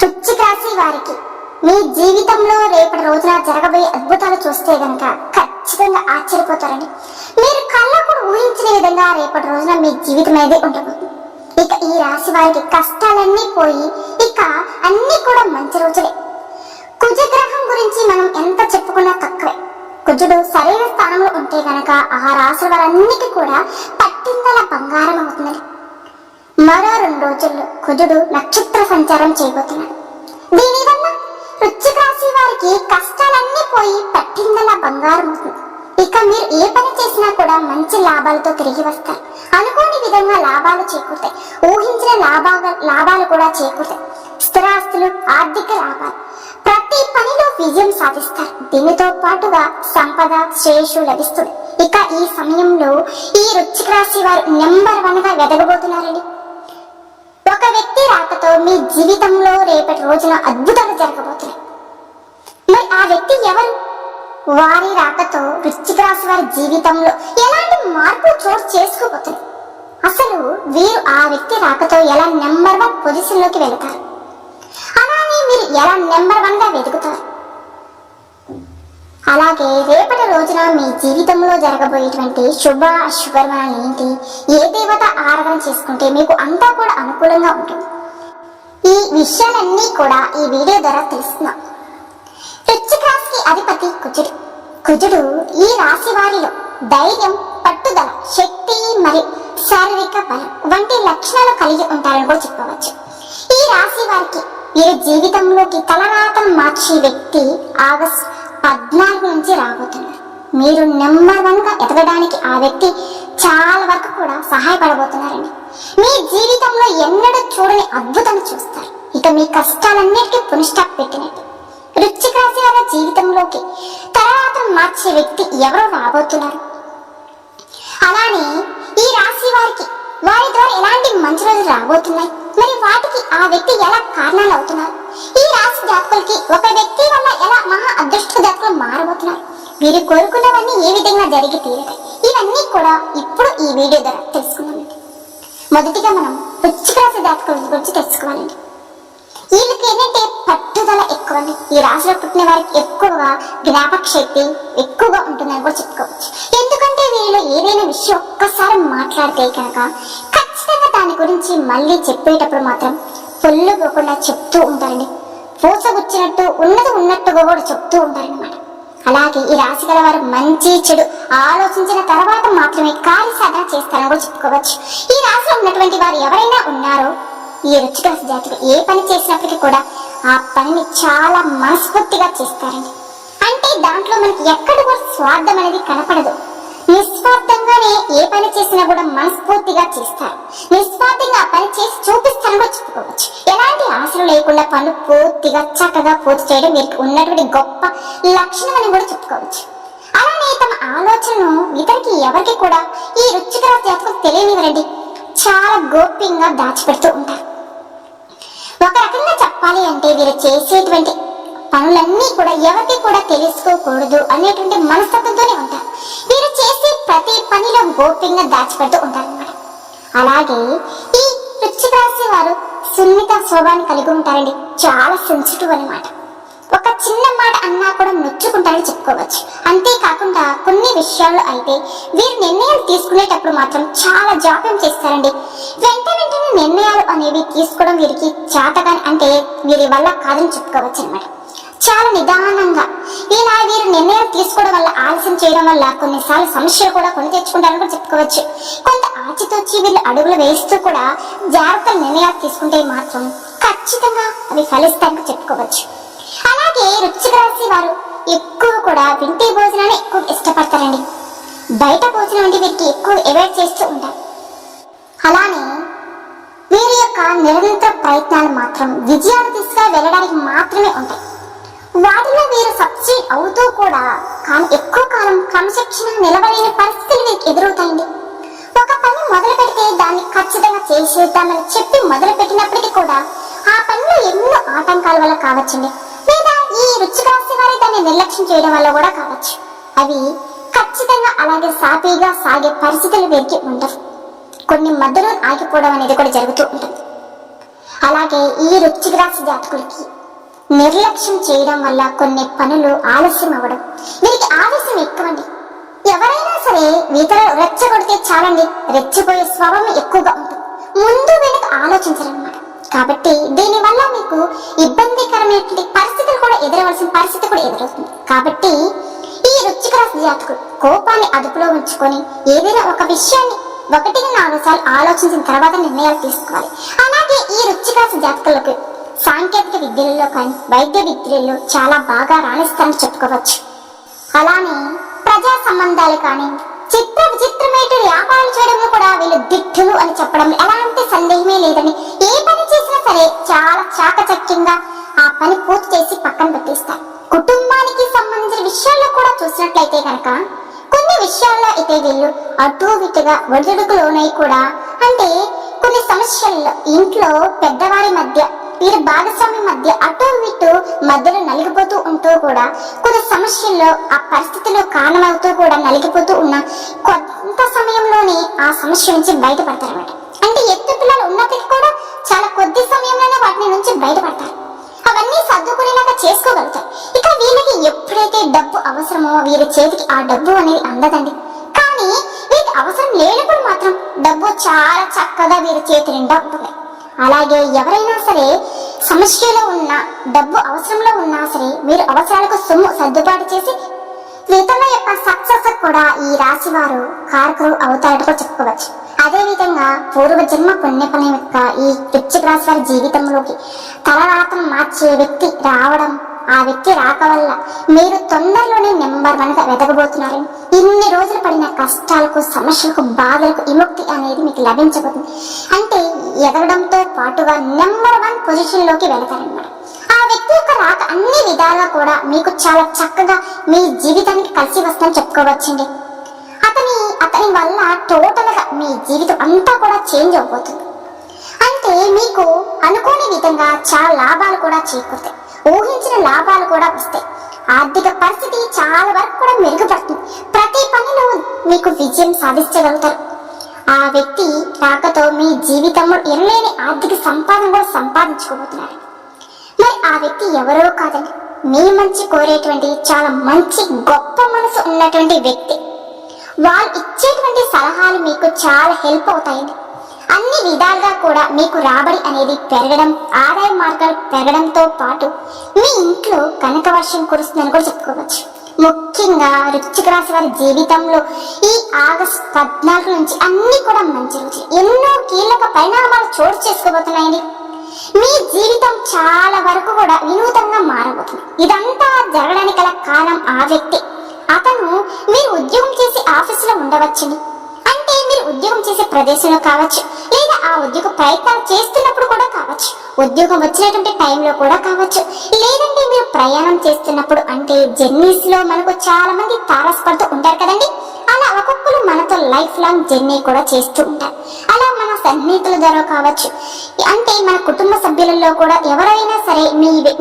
వృశ్చిక రాశి వారికి మీ జీవితంలో రేపటి రోజున జరగబోయే అద్భుతాలు చూస్తే గనక ఖచ్చితంగా ఆశ్చర్యపోతారండి. మీరు కళ్ళకు ఊహించిన విధంగా రేపటి రోజున మీ జీవితం అనేది ఉండబోతుంది. ఇక ఈ రాశి వారికి కష్టాలన్నీ పోయి ఇక అన్ని కూడా మంచి రోజులే. కుజగ్రహం గురించి మనం ఎంత చెప్పుకున్నా తక్కువే. కుజుడు సరైన స్థానంలో ఉంటే గనక ఆ రాశి వారన్నిటి కూడా పట్టిందల బంగారం అవుతుందని. మరో 2 రోజుల్లో కుజుడు నక్షత్ర సంచారం చేయబోతున్నాడు. దీనివల్ల వృశ్చిక రాశి వారికి కష్టాలన్నీ పోయి పట్టిందల బంగారం అవుతుంది. ఇక మీరు ఏ పని చేసినా కూడా మంచి లాభాలతో తిరిగి వస్తారు. అనుకోని విధంగా లాభాలు చేకూరుతాయి. ఊహించిన లాభాలు కూడా చేకూరుతాయి. స్థిరాస్తులు, ఆర్థిక లాభాలు, ప్రతి పనిలో విజయం సాధిస్తారు. దీనితో పాటుగా సంపద, శ్రేయస్సు లభిస్తుంది. ఇక ఈ సమయంలో ఈ వృశ్చిక రాశి వారు నెంబర్ 1 గా ఎదగబోతున్నారండి. ఒక వ్యక్తి రాకతో మీ జీవితంలో రేపటి రోజున అద్భుతాలు జరగబోతున్నాయి. మరి ఆ వ్యక్తి ఎవరు? వారి రాకతో వృశ్చిక రాశి వారి జీవితంలో ఎలాంటి మార్పు చోటు చేసుకోబోతుంది? అసలు వీరు ఆ వ్యక్తి రాకతో ఎలా నెంబర్ 1 పొజిషన్ లోకి వెళతారు? అలానే మీరు ఎలా నెంబర్ 1 గా వెతుకుతారు? అలాగే రేపటి రోజున మీ జీవితంలో జరగబోయేటువంటి శుభ అశుభర్మణాలు ఏంటి, ఏ దేవత ఆరాధన చేసుకుంటే మీకు అంతా కూడా అనుకూలంగా ఉంటుంది, ఈ విషయాలన్నీ కూడా ఈ వీడియో ద్వారా తెలుస్తున్నాం. వృశ్చిక రాశికి అధిపతి కుజుడు. కుజుడు ఈ రాశి వారిలో ధైర్యం, పట్టుదల, శక్తి మరియు శారీరక బలం వంటి లక్షణాలు కలిగి ఉంటారని కూడా చెప్పవచ్చు. ఈ రాశి వారికి వీరి జీవితంలోకి తలరాతను మార్చే వ్యక్తి ఆగస్టు 14 నుంచి రాబోతున్నారు. మీరు నెంబర్ 1 గా ఎదగడానికి ఆ వ్యక్తి చాలా వరకు కూడా సహాయపడబోతున్నారండి. మీ జీవితంలో ఎన్నడూ చూడని అద్భుతాన్ని చూస్తారు. ఇక మీ కష్టాలన్నిటికీ పునఃస్టాప్ పెట్టినట్టు. వృశ్చిక రాశి వారి జీవితంలోకి తర్వాత మార్చే వ్యక్తి ఎవరో రాబోతున్నారు. అలానే ఈ రాశి వారికి వారి ద్వారా ఎలాంటి మంచి రోజులు రాబోతున్నాయి, మరి వాటికి ఆ వ్యక్తి ఎలా కారణాలు అవుతున్నారు? ఈ రాశి జాతకులకి ఒక వ్యక్తి వల్ల ఎలా మహా అదృష్ట జాతకులు మారబోతున్నారు? వీరు కోరుకున్నవన్నీ ఏ విధంగా జరిగి తీరుతాయి? ఇవన్నీ కూడా ఇప్పుడు ఈ వీడియో ద్వారా తెలుసుకుందామండి. మొదటిగా మనం వృశ్చిక రాశి జాతకుల గురించి తెలుసుకోవాలండి. వీళ్ళకి ఏంటంటే పట్టుదల ఎక్కువండి. ఈ రాశిలో పుట్టిన వారికి ఎక్కువగా జ్ఞాపక శక్తి ఎక్కువగా ఉంటుందని కూడా చెప్పుకోవచ్చు. ఎందుకంటే వీళ్ళు ఏదైనా విషయం ఒక్కసారి మాట్లాడితే కనుక ఖచ్చితంగా దాని గురించి మళ్ళీ చెప్పేటప్పుడు మాత్రం పొల్లుపోకుండా చెప్తూ ఉంటారండి. పూసగుచ్చినట్టు ఉన్నది ఉన్నట్టుగా కూడా చెప్తూ ఉంటారన్నమాట. అలాగే ఈ రాశి గల వారు మంచి చెడు ఆలోచించిన తర్వాత మాత్రమే కార్యసాధన చేస్తారని కూడా చెప్పుకోవచ్చు. ఈ రాశిలో ఉన్నటువంటి వారు ఎవరైనా ఉన్నారో ఈ వృశ్చిక రాశి జాతకులు ఏ పని చేసినప్పటికీ కూడా ఆ పనిని చాలా మనస్ఫూర్తిగా చేస్తారండి. అంటే దాంట్లో మనకి ఎక్కడ కూడా స్వార్థం అనేది కనపడదు. నిస్వార్థంగానే ఏ పని చేసినా కూడా మనస్ఫూర్తిగా చేస్తారు. నిస్వార్థంగా ఆ పని చేసి చూపిస్తారని కూడా చెప్పుకోవచ్చు. ఎలాంటి ఆశలు లేకుండా పనులు పూర్తిగా చక్కగా పూర్తి చేయడం వీరికి ఉన్నటువంటి గొప్ప లక్షణం అని కూడా చెప్పుకోవచ్చు. అలానే తమ ఆలోచనను ఇతరికి ఎవరికి కూడా ఈ వృశ్చిక రాశి జాతకులు తెలియనివ్వరండి. చాలా గోప్యంగా దాచిపెడుతూ ఉంటారు. ఒక రకంగా చెప్పాలి అంటే వీరు చేసేటువంటి పనులన్నీ కూడా ఎవరికి కూడా తెలుసుకోకూడదు అనేటువంటి మనస్తత్వంతోనే ఉంటారు. వీరు చేసే ప్రతి పనిలో గోప్యంగా దాచిపెడుతూ ఉంటారు అన్నమాట. అలాగే ఈ వృశ్చిక రాశి వారు సున్నిత స్వభావాన్ని కలిగి ఉంటారండి. చాలా సెన్సిటివ్ అన్నమాట. ఒక చిన్న మాట అన్నా కూడా నొచ్చుకుంటారని చెప్పుకోవచ్చు. అంతేకాకుండా కొన్ని విషయాల్లో అయితే వీరు నిర్ణయాలు తీసుకునేటప్పుడు మాత్రం చాలా జాప్యం చేస్తారండి. వెంటనే నిర్ణయాలు అనేవి తీసుకోవడం వీరికి చేతగాని, అంటే వీరి వల్ల కాదని చెప్పుకోవచ్చు అనమాట. చాలా నిదానంగా ఇలా వీరు నిర్ణయాలు తీసుకోవడం వల్ల, ఆలస్యం చేయడం వల్ల కొన్నిసార్లు సమస్యలు కూడా కొని తెచ్చుకుంటారని కూడా చెప్పుకోవచ్చు. కొంత ఆచితూచి వీళ్ళు అడుగులు వేస్తూ కూడా జాగ్రత్త నిర్ణయాలు తీసుకుంటే మాత్రం ఖచ్చితంగా అవి ఫలిస్తారని చెప్పుకోవచ్చు. అలాగే వృశ్చిక రాశి వారు ఎక్కువ కూడా ఇంటి భోజనాన్ని ఎక్కువ ఇష్టపడతారండి. బయట భోజనం అంటే వీరికి ఎక్కువ అవాయిడ్ చేస్తూ ఉంటారు. అలానే వీరి యొక్క నిరంతర ప్రయత్నాలు మాత్రం విజయాలు తీసుకుని వెళ్ళడానికి మాత్రమే ఉంటాయి. వాటిలో వీరు సక్సీడ్ అవుతూ కూడా కానీ ఎక్కువ కాలం క్రమశిక్షణ నిలబడలేని పరిస్థితులు వీరికి ఎదురవుతాయండి. ఒక పని మొదలు పెడితే దాన్ని ఖచ్చితంగా చేసేద్దామని చెప్పి మొదలు పెట్టినప్పటికీ కూడా ఆ పనిలో ఎన్నో ఆటంకాల వల్ల కావచ్చండి, లేదా ఈ వృశ్చిక రాశి వారి దాన్ని నిర్లక్ష్యం చేయడం వల్ల కూడా కావచ్చు. అవి ఖచ్చితంగా అలాగే సాఫీగా సాగే పరిస్థితులు వీరికి ఉండవు. కొన్ని మధ్యలో ఆగిపోవడం అనేది కూడా జరుగుతూ ఉంటుంది. అలాగే ఈ వృశ్చిక రాశి జాతకులకి నిర్లక్ష్యం చేయడం వల్ల కొన్ని పనులు ఆలస్యం అవ్వడం, వీరికి ఆలస్యం ఎక్కువండి. ఎవరైనా సరే ఇతరులు రెచ్చగొడితే చాలండి, రెచ్చిపోయే స్వభావం ఎక్కువగా ఉంటుంది, ముందు వెనుక ఆలోచించరన్నమాట. కాబట్టి దీనివల్ల మీకు ఇబ్బందికరమైనటువంటి పరిస్థితులు కూడా ఎదురవలసిన పరిస్థితి కూడా ఎదురవుతుంది. కాబట్టి ఈ వృశ్చిక రాశి జాతకులు కోపాన్ని అదుపులో ఉంచుకొని ఏదైనా ఒక విషయాన్ని 1-4 సార్లు ఆలోచించిన తర్వాత నిర్ణయాలు తీసుకోవాలి. అలాగే ఈ వృశ్చిక రాశి జాతకులకు సాంకేతిక విద్యలలో కానీ వైద్య విద్యలలో చాలా బాగా రాణిస్తారని చెప్పుకోవచ్చు. అలానే ప్రజా సంబంధాలు కానీ విచిత్రమైన వ్యాపారాలు చేయడంలో కూడా వీళ్ళు దిట్టులు అని చెప్పడం ఎలాంటి సందేహమే లేదని, ఏ పని చేసినా సరే చాలా చాకచక్యంగా ఆ పని పూర్తి చేసి పక్కన పెట్టేస్తారు. కుటుంబానికి సంబంధించిన విషయాల్లో కూడా చూసినట్లయితే కనుక కొన్ని విషయాల్లో అయితే వీళ్ళు అటు ఇటుగా ఒడిదుడుకులోనై కూడా, అంటే కొన్ని సమస్యల్లో ఇంట్లో పెద్దవారి మధ్య వీరి భాగస్వామి మధ్య అటు ఇటు మధ్యలో నలిగిపోతూ ఉంటూ కూడా కొన్ని సమస్యల్లో ఆ పరిస్థితిలో కారణమవుతూ కూడా నలిగిపోతూ ఉన్న కొంత సమయంలోనే ఆ సమస్య నుంచి బయటపడతారన్నమాట. అంటే ఎత్తు పిల్లలు ఉన్నప్పటికీ కూడా చాలా కొద్ది సమయంలోనే వాటిని నుంచి బయటపడతారు, అవన్నీ సర్దుకునేలాగా చేసుకోగలుగుతారు. ఇక వీళ్ళకి ఎప్పుడైతే డబ్బు అవసరమో వీరి చేతికి ఆ డబ్బు అనేది అందదండి. కానీ వీరికి అవసరం లేనప్పుడు మాత్రం డబ్బు చాలా చక్కగా వీరి చేతి నిండా ఉంటుంది. అలాగే ఎవరైనా సరే సమస్యలో ఉన్న డబ్బు అవసరంలో ఉన్నా సరే వీరు అవసరాలకు సొమ్ము సర్దుబాటు చేసి ఇతరుల యొక్క సక్సెస్ కూడా ఈ రాశి వారు కారకులు అవుతారని కూడా చెప్పుకోవచ్చు. అదేవిధంగా పూర్వజన్మ పుణ్యఫలం యొక్క ఈ వృశ్చిక రాశి వారి జీవితంలోకి తలరాతను మార్చే వ్యక్తి రావడం, ఆ వ్యక్తి రాక వల్ల మీరు తొందరలోనే నెంబర్ 1గా వెదగబోతున్నారని, ఇన్ని రోజులు పడిన కష్టాలకు సమస్యలకు బాధలకు విముక్తి అనేది మీకు లభించబోతుంది. అంటే ఎదగడంతో పాటుగా నెంబర్ 1 పొజిషన్లోకి వెళతారన్నమాట. ఆ వ్యక్తి యొక్క రాక అన్ని విధాలుగా కూడా మీకు చాలా చక్కగా మీ జీవితానికి కలిసి వస్తుందని చెప్పుకోవచ్చండి. అతని వల్ల టోటల్ గా మీ జీవితం అంతా కూడా చేంజ్ అవబోతుంది. అంటే మీకు అనుకోని విధంగా చాలా లాభాలు కూడా చేకూరుతాయి, ఊహించిన లాభాలు కూడా వస్తాయి. ఆర్థిక పరిస్థితి చాలా వరకు కూడా మెరుగుపడుతుంది, ప్రతి పనిలో మీకు విజయం సాధించగలుగుతారు. ఆ వ్యక్తి రాకతో మీ జీవితంలో ఎనలేని ఆర్థిక సంపాదన కూడా సంపాదించుకోబోతున్నారు. మరి ఆ వ్యక్తి ఎవరో కాదండి, మీ మంచి కోరేటువంటి చాలా మంచి గొప్ప మనసు ఉన్నటువంటి వ్యక్తి. వాళ్ళు ఇచ్చేటువంటి సలహాలు మీకు చాలా హెల్ప్ అవుతాయండి. అన్ని విధాలుగా కూడా మీకు రాబడి అనేది పెరగడం, ఆదాయ మార్గాలు పెరగడంతో పాటు మీ ఇంట్లో కనక వర్షం కురుస్తుందని కూడా చెప్పుకోవచ్చు. ముఖ్యంగా వృశ్చిక రాశి వారి జీవితంలో ఈ ఆగస్టు 14 నుంచి అన్ని కూడా మంచి రోజులు, ఎన్నో కీలక పరిణామాలు చోటు చేసుకోబోతున్నాయండి. మీ జీవితం చాలా వరకు కూడా వినూతంగా మారబోతుంది. ఇదంతా జరగడానికి గల కారణం ఆ వ్యక్తి. అతను మీరు ఉద్యోగం చేసే ఆఫీసులో ఉండవచ్చండి, అంటే మీరు ఉద్యోగం చేసే ప్రదేశంలో కావచ్చు, లేదా ఆ ఉద్యోగ ప్రయత్నాలు చేస్తున్నప్పుడు కూడా కావచ్చు, ఉద్యోగం వచ్చినటువంటి టైంలో కూడా కావచ్చు, లేదంటే మీరు ప్రయాణం చేస్తున్నప్పుడు, అంటే జర్నీస్ లో మనకు చాలా మంది తారసపడుతూ ఉంటారు కదండి. అలా ఒక్కొక్కరు మనతో లైఫ్ లాంగ్ జర్నీ కూడా చేస్తూ ఉంటారు. అలా మన సన్నిహితుల ద్వారా కావచ్చు, అంటే మన కుటుంబ సభ్యులలో కూడా ఎవరైనా సరే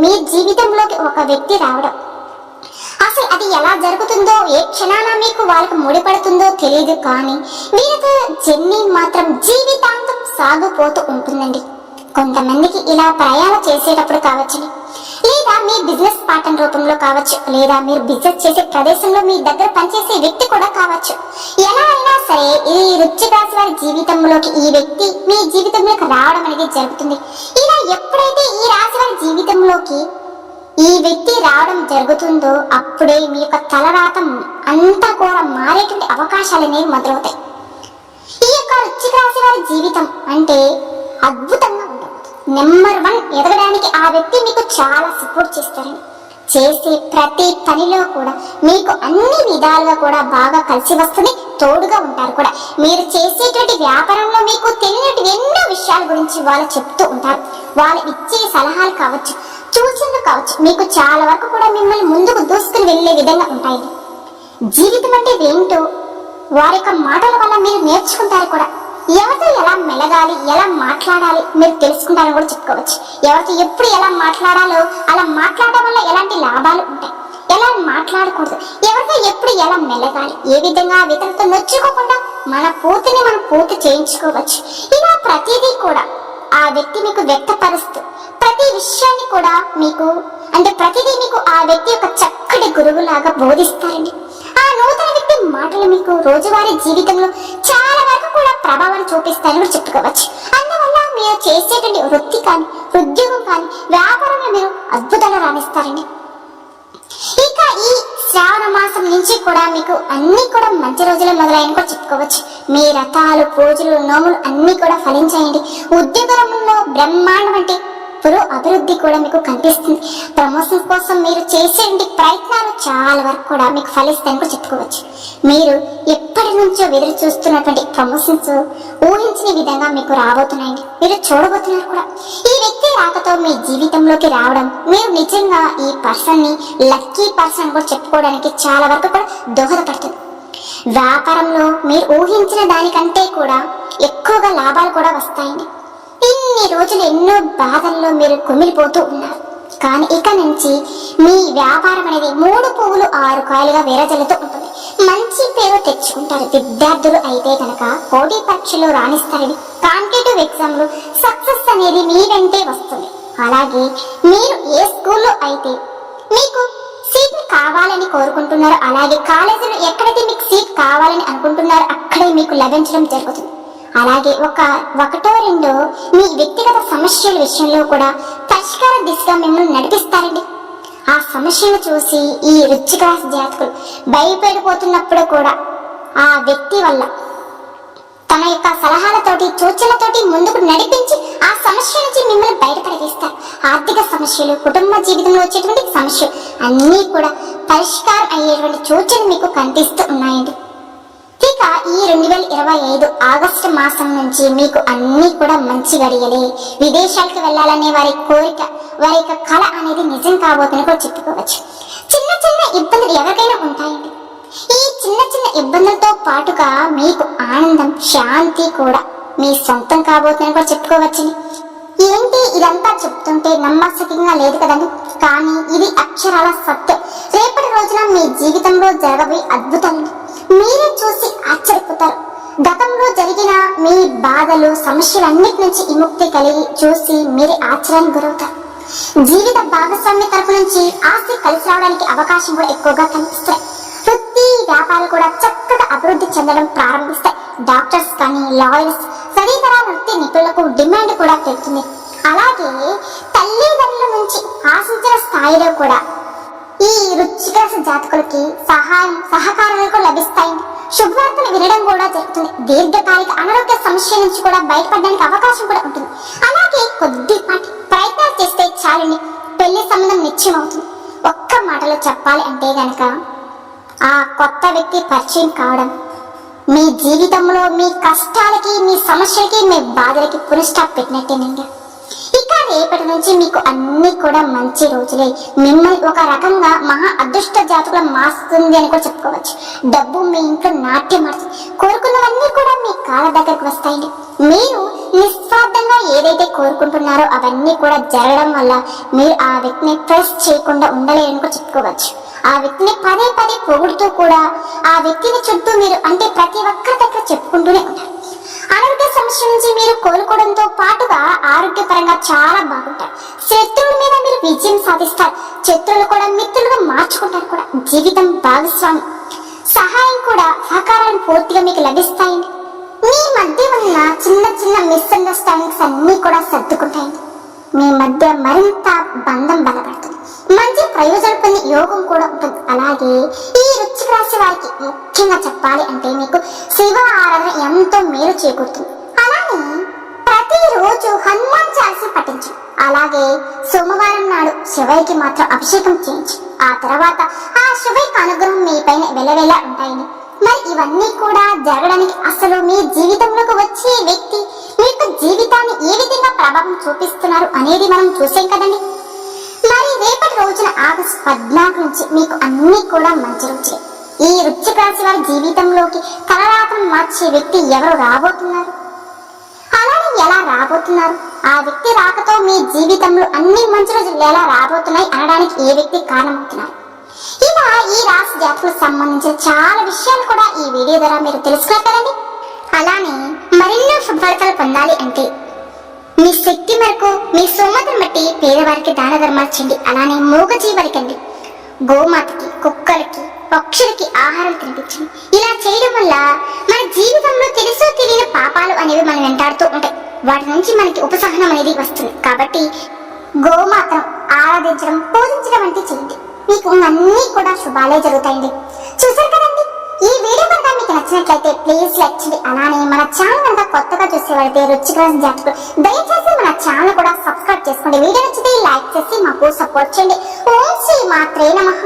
మీ జీవితంలోకి ఒక వ్యక్తి రావడం, అసలు అది ఎలా జరుగుతుందో, ఏ క్షణాన మీకు వాళ్ళకి ముడిపడుతుందో తెలియదు, కానీ వీళ్ళతో జర్నీ మాత్రం జీవితాంతం సాగిపోతూ ఉంటుందండి. కొంతమందికి ఇలా ప్రయాణం చేసేటప్పుడు కావచ్చు, లేదా మీ బిజినెస్ పార్ట్నర్ రూపంలో కావచ్చు, లేదా మీరు బిజినెస్ చేసే ప్రదేశంలో మీ దగ్గర పనిచేసే వ్యక్తి కూడా కావచ్చు. ఎలా అయినా సరే ఈ వృశ్చిక రాశి వారి జీవితంలోకి ఈ వ్యక్తి మీ జీవితంలోకి రావడం అనేది జరుగుతుంది. ఇలా ఎప్పుడైతే ఈ రాశి వారి జీవితంలోకి ఈ వ్యక్తి రావడం జరుగుతుందో అప్పుడే మీ యొక్క తలరాత అంతా కూడా మారేటువంటి అవకాశాలు అనేవి మొదలవుతాయి. ఈ యొక్క వృశ్చిక రాశి వారి జీవితం అంటే అద్భుతంగా ఉంటుంది. నెంబర్ 1 ఎదగడానికి ఆ వ్యక్తి మీకు చాలా సపోర్ట్ చేస్తారండి. చేసే ప్రతి పనిలో కూడా మీకు అన్ని విధాలుగా కూడా బాగా కలిసి వస్తుంది, తోడుగా ఉంటారు కూడా. మీరు చేసేటువంటి వ్యాపారంలో మీకు తెలియనటువంటి ఎన్నో విషయాల గురించి వాళ్ళు చెప్తూ ఉంటారు. వాళ్ళు ఇచ్చే సలహాలు కావచ్చు, సూచనలు కావచ్చు, మీకు చాలా వరకు కూడా మిమ్మల్ని ముందుకు దూసుకుని వెళ్లే విధంగా ఉంటాయి. జీవితం అంటే ఏంటో వారి యొక్క మాటల వల్ల మీరు నేర్చుకుంటారు కూడా. ఎవరితో ఎలా మెలగాలి, ఎలా మాట్లాడాలి మీరు తెలుసుకుంటారని కూడా చెప్పుకోవచ్చు. ఎవరితో ఎప్పుడు ఎలా మాట్లాడాలో అలా మాట్లాడడం వల్ల ఎలాంటి లాభాలు ఉంటాయి, ఎలా మాట్లాడకూడదు, ఎవరితో ఎప్పుడు ఎలా మెలగాలి, ఏ విధంగా ఇతరులతో నొచ్చుకోకుండా మన పూర్తి చేయించుకోవచ్చు. ఇలా ప్రతిదీ కూడా ఆ వ్యక్తి మీకు వ్యక్తపరుస్తూ ప్రతి విషయాన్ని కూడా మీకు ప్రతిదీ మీకు ఆ వ్యక్తి యొక్క చక్కటి గురువులాగా బోధిస్తారండి. ఆ నూతన వ్యక్తి మాటలు మీకు రోజువారీ జీవితంలో చాలా వరకు కూడా ప్రభావం చూపిస్తారని చెప్పుకోవచ్చు. అందువల్ల మీరు చేసేటువంటి వృత్తి కానీ ఉద్యోగం కానీ వ్యాపారంలో మీరు అద్భుతాలు రాణిస్తారండి. ఇక ఈ శ్రావణ మాసం నుంచి కూడా మీకు అన్ని కూడా మంచి రోజులు మొదలైన కూడా చెప్పుకోవచ్చు. మీ రథాలు పూజలు నోములు అన్ని కూడా ఫలించాయండి. ఉద్యోగంలో బ్రహ్మాండం అంటే అభివృద్ధి కూడా మీకు కనిపిస్తుంది. ప్రమోషన్ కోసం మీరు చేసే ప్రయత్నాలు చాలా వరకు కూడా మీకు ఫలిస్తాయని కూడా చెప్పుకోవచ్చు. మీరు ఎప్పటి నుంచో ఎదురు చూస్తున్నటువంటి ప్రమోషన్స్ ఊహించిన విధంగా మీకు రాబోతున్నాయండి. మీరు చూడబోతున్నారు కూడా. ఈ వ్యక్తి రాకతో మీ జీవితంలోకి రావడం మీరు నిజంగా ఈ పర్సన్ ని లక్కీ పర్సన్ కూడా చెప్పుకోవడానికి చాలా వరకు కూడా దోహదపడుతుంది. వ్యాపారంలో మీరు ఊహించిన దానికంటే కూడా ఎక్కువగా లాభాలు కూడా వస్తాయండి. ఇన్ని రోజులు ఎన్నో బాధల్లో మీరు కుమిలిపోతూ ఉన్నారు. కానీ ఇక నుంచి మీ వ్యాపారం అనేది 3 పువ్వులు 6 కాయలుగా వేరజల్లుతూ ఉంటుంది. మంచి పేరు తెచ్చుకుంటారు. విద్యార్థులు అయితే కనుక పోటీ పరీక్షలు రాణిస్తారని కాంపిటేటివ్ ఎగ్జామ్ లో సక్సెస్ అనేది మీ వెంటే వస్తుంది. అలాగే మీరు ఏ స్కూల్లో అయితే మీకు సీట్ కావాలని కోరుకుంటున్నారో అలాగే కాలేజీలో ఎక్కడైతే మీకు సీట్ కావాలని అనుకుంటున్నారో అక్కడే మీకు లభించడం జరుగుతుంది. అలాగే ఒకటో రెండో మీ వ్యక్తిగత సమస్యల విషయంలో కూడా పరిష్కార దిశగా మిమ్మల్ని నడిపిస్తారండి. ఆ సమస్యను చూసి ఈ వృశ్చిక రాశి జాతకులు భయపడిపోతున్నప్పుడు కూడా ఆ వ్యక్తి వల్ల తన యొక్క సలహాలతోటి సూచనలతోటి ముందుకు నడిపించి ఆ సమస్య నుంచి మిమ్మల్ని బయటపడవేస్తారు. ఆర్థిక సమస్యలు కుటుంబ జీవితంలో వచ్చేటువంటి సమస్యలు అన్నీ కూడా పరిష్కారం అయ్యేటువంటి సూచనలు మీకు కనిపిస్తూ ఉన్నాయండి. ఇక ఈ 2025 ఆగస్టు మాసం నుంచి మీకు అన్ని కూడా మంచి గడియలే. విదేశాలకు వెళ్ళాలనే వారి కోరిక వారి యొక్క కళ అనేది నిజం కాబోతుందని కూడా చెప్పుకోవచ్చు. చిన్న చిన్న ఇబ్బందులు ఎవరికైనా ఉంటాయండి. ఈ చిన్న చిన్న ఇబ్బందులతో పాటుగా మీకు ఆనందం శాంతి కూడా మీ సొంతం కాబోతుందని కూడా చెప్పుకోవచ్చు. ఏంటి ఇదంతా చెప్తుంటే నమ్మశక్యంగా లేదు కదండి, కానీ ఇది అక్షరాల సత్యం. రేపటి రోజున మీ జీవితంలో జరగబోయే అద్భుతాలు మీరే చూసి ఆశ్చర్యపోతారు. గతంలో జరిగిన మీ బాధలు సమస్యలన్నిటి నుంచి విముక్తి కలిగి చూసి మీరే ఆశ్చర్యానికి గురవుతారు. జీవిత భాగస్వామి తరపు నుంచి ఆస్తి కలిసి రావడానికి అవకాశం కూడా ఎక్కువగా కనిపిస్తాయి. వృత్తి వ్యాపారాలు కూడా చక్కగా అభివృద్ధి చెందడం ప్రారంభిస్తాయి. డాక్టర్స్ కానీ లాయర్స్ తదితర వృత్తి నిపుణులకు డిమాండ్ కూడా పెడుతుంది. అలాగే తల్లిదండ్రుల నుంచి ఆశించిన స్థాయిలో కూడా ఈ వృశ్చిక రాశి జాతకులకి సహకారాలు లభిస్తాయి. శుభవార్తలు వినడం కూడా జరుగుతుంది. దీర్ఘకాలిక అనారోగ్య సమస్య నుంచి కూడా బయటపడడానికి అవకాశం కూడా ఉంటుంది. అలాగే కొద్దిపాటి ప్రయత్నాలు చేస్తే చాలండి, పెళ్లి సంబంధం నిశ్చయమవుతుంది. ఒక్క మాటలో చెప్పాలి అంటే గనక ఆ కొత్త వ్యక్తి పరిచయం కావడం మీ జీవితంలో మీ కష్టాలకి మీ సమస్యలకి మీ బాధలకి పునఃస్టాప్ పెట్టినట్టేనండి. ఇక రేపటి నుంచి మీకు అన్ని కూడా మంచి రోజులే. మిమ్మల్ని ఒక రకంగా మహా అదృష్ట జాతకులు మారుస్తుంది అని కూడా చెప్పుకోవచ్చు. డబ్బు మీ ఇంట్లో నాట్యం ఆడుతుంది. కోరుకున్నవన్నీ కూడా మీ కాళ్ళ దగ్గరకు వస్తాయండి. మీరు నిస్వార్థంగా ఏదైతే కోరుకుంటున్నారో అవన్నీ కూడా జరగడం వల్ల మీరు ఆ వ్యక్తిని ట్రస్ట్ చేయకుండా ఉండలేరని కూడా చెప్పుకోవచ్చు. ఆ వ్యక్తిని పదే పదే పొగుడుతూ కూడా ఆ వ్యక్తిని చుట్టూ మీరు ప్రతి ఒక్కరి దగ్గర చెప్పుకుంటూనే ఉంటారు. అనారోగ్య సమస్య నుంచి మీరు కోలుకోవడంతో పాటుగా ఆరోగ్యపరంగా చాలా బాగుంటారు. శత్రువుల మీద మీరు విజయం సాధిస్తారు. శత్రువులు కూడా మిత్రులుగా మార్చుకుంటారు కూడా. జీవితం భాగస్వామి సహాయం కూడా సహకారాలు పూర్తిగా మీకు లభిస్తాయండి. మీ మధ్య ఉన్న చిన్న చిన్న మిస్అండర్స్టాండింగ్స్ అన్ని కూడా సర్దుకుంటాయండి. మీ మధ్య మరింత బంధం బలపడుతుంది. మంచి ప్రయోజనం పొందే యోగం కూడా ఉంటుంది. అలాగే ఈ వృశ్చిక రాశి వారికి ముఖ్యంగా చెప్పాలి అంటే మీకు శివ ఆరాధన ఎంతో మేలు చేకూరుతుంది. అలానే ప్రతిరోజు హనుమాన్ చాలీసా పఠించు. అలాగే సోమవారం నాడు శివయ్యకి మాత్రం అభిషేకం చేయించు. ఆ తర్వాత ఆ శివయ్యకి అనుగ్రహం మీ పైన వెలవెలా ఉంటాయని. మరి ఇవన్నీ కూడా జరగడానికి అసలు మీ జీవితంలోకి వచ్చే వ్యక్తి మీ యొక్క జీవితాన్ని ఏ విధంగా ప్రభావం చూపిస్తున్నారు అనేది మనం చూసాం కదండి. మరి రేపటి రోజున ఆగస్టు 14 నుంచి మీకు అన్ని కూడా మంచి రోజులే. ఈ వృశ్చిక రాశి వారి జీవితంలోకి తలరాతను మార్చే వ్యక్తి ఎవరు రాబోతున్నారు, అలానే ఎలా రాబోతున్నారు, ఆ వ్యక్తి రాకతో మీ జీవితంలో అన్ని మంచి రోజులు ఎలా రాబోతున్నాయి అనడానికి ఏ వ్యక్తి కారణమవుతున్నారు. ఇలా ఈ రాశి జాతకులకు సంబంధించిన చాలా విషయాలు కూడా ఈ వీడియో ద్వారా మీరు తెలుసుకున్నారు కదండి. అలానే మరెన్నో శుభవార్తలు పొందాలి అంటే మీ శక్తి మేరకు మీ స్తోమతను బట్టి పేదవారికి దాన ధర్మాలు చేయండి. అలానే మూగ జీవులకండి, గోమాతకి, కుక్కలకి, పక్షులకి ఆహారం తినిపించండి. ఇలా చేయడం వల్ల మన జీవితంలో తెలుసో తెలియని పాపాలు అనేవి మనం వెంటాడుతూ ఉంటాయి. వాటి నుంచి మనకి ఉపశమనం అనేది వస్తుంది. కాబట్టి గోమాతను ఆరాధించడం, పూజించడం అంటే చేయండి. మీకు అన్నీ కూడా శుభాలే జరుగుతాయండి. చూసారు కదండి, ఈ వీడియో కనుక మీకు నచ్చినట్లయితే ప్లీజ్ లైక్ చేయండి. అలానే మన ఛానల్ కనుక కొత్తగా చూసేవాళ్ళైతే రుచికరమైన జాతకులు దయచేసి మన ఛానల్ కూడా సబ్స్క్రైబ్ చేసుకోండి. వీడియో నచ్చితే లైక్ చేసి మాకు సపోర్ట్ చేయండి. ఓం శ్రీ మాత్రే నమః.